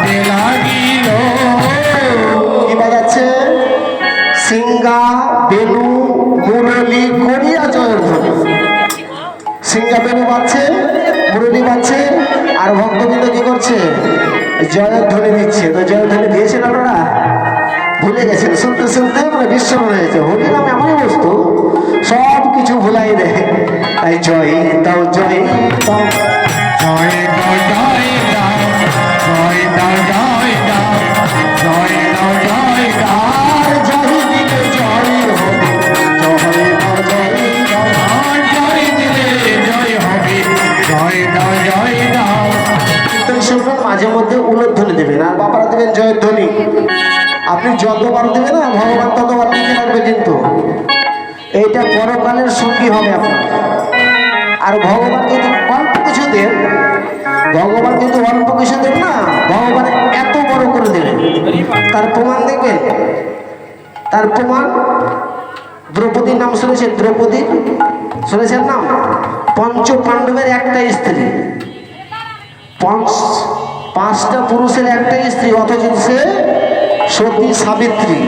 বাজতে লাগিল। কি বাজাচ্ছে? সিঙ্গা, বেনু, মুরলি করিয়া জয়ধ্বনি। সিঙ্গা বেনু বাজছে, মুরলি বাজছে, আর ভক্তবৃন্দ কি করছে? জয়ধ্বনি দিচ্ছে। তো জয়ধ্বনি দিয়েছেন আপনারা? ভুলে গেছেন শুনতে শুনতে, মানে বিস্মরণ হয়েছে। হরি নাম এমনই বস্তু, সব কিছু ভুলাই দেয়। তাই জয় দাও, জয় দাও, জয় দাও জয় দাও, জয় দাও জয় দাও, জয় দাও জয় দাও। আর জয় দিলে জয় হবে, জয় দাও, জয় দাও। আর জয় দিলে জয় হবে, জয় দাও জয় দাও। কীর্তন শুনবেন, মাঝে মধ্যে উলধ্বনি দেবেন, আর বাবারা দেবেন জয়ধ্বনি। আপনি যতবার দেবেন না, ভগবান ততবার লিখে রাখবে। কিন্তু এইটা পরকালের সঙ্গী হবে আপনার। আর ভগবান যদি অল্প কিছু দেন, ভগবান যদি অল্প কিছু দেন না, ভগবান এত বড় করে দেবেন। তার প্রমাণ দেখবেন। তার প্রমাণ, দ্রৌপদীর নাম শুনেছেন? দ্রৌপদী শুনেছেন নাম? পঞ্চ পাণ্ডবের একটা স্ত্রী, পাঁচটা পুরুষের একটা স্ত্রী, অথচ সে সতী সাবিত্রী।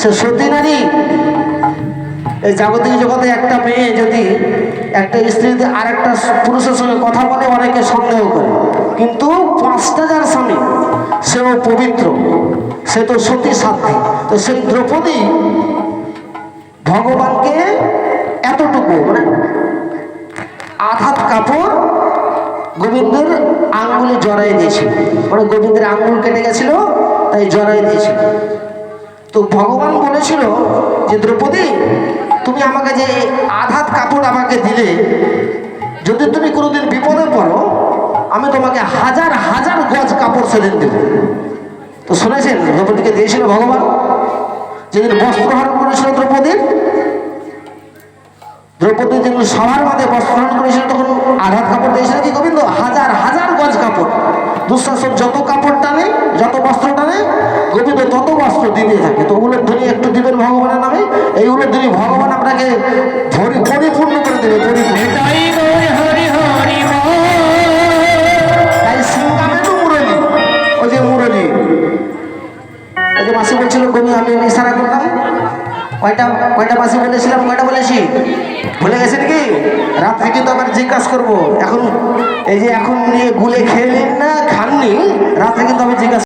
সে সতী নারী। এই জাগতিক জগতে একটা মেয়ে যদি, একটা স্ত্রী যদি আর একটা পুরুষের সঙ্গে কথা বলে, অনেকে সন্দেহ করে। কিন্তু 5,000 স্বামী, সেও পবিত্র, সে তো সতী সাধ্বী। তো সেই দ্রৌপদী ভগবানকে এতটুকু, মানে আধাত কাপড় গোবিন্দের আঙ্গুলে জড়াই দিয়েছিল। মানে গোবিন্দের আঙ্গুল কেটে গেছিল, তাই জড়াই দিয়েছিল। তো ভগবান বলেছিল যে দ্রৌপদী, তুমি আমাকে যে আধাত কাপড় আমাকে দিলে, যদি তুমি কোনোদিন বিপদে পড়ো, আমি তোমাকে হাজার হাজার গজ কাপড় সেদিন দেব। তো শুনেছেন দ্রৌপদীকে দিয়েছিল ভগবান? যেদিন বস্ত্রহরণ করেছিল দ্রৌপদীর, দ্রৌপদী যেদিন সবার মাঝে বস্ত্রহরণ করেছিল, তখন আধাত কাপড় দিয়েছিল কি গোবিন্দ? হাজার হাজার গজ কাপড়। দুঃশাসন যত কাপড় টানে, যত বস্ত্র টানে, গোবিন্দ তত বস্ত্র দিতে থাকে। তো উলধ্বনি একটু দিবেন ভগবানের নামে, এই উলধ্বনি ভগবান আপনাকে পরিপূর্ণ করে দেবে, পরিপূর্ণ। এটাই নয় হরি হরি বল। তাই সিঙ্গা বেনু মুরলি, ওই যে মুরলি, ওই যে মাসি বলছিল কবি, আমি ইশারা করলাম। কয়টা মাসি বলেছিলাম? কয়টা বলেছি? ভুলে গেছেন কি? রাত্রি কিন্তু আবার জিজ্ঞাসা করবো। এখন এই যে এখন নিয়ে গুলে খেলেন না খাননি, রাত্রে কিন্তু আমি জিজ্ঞাসা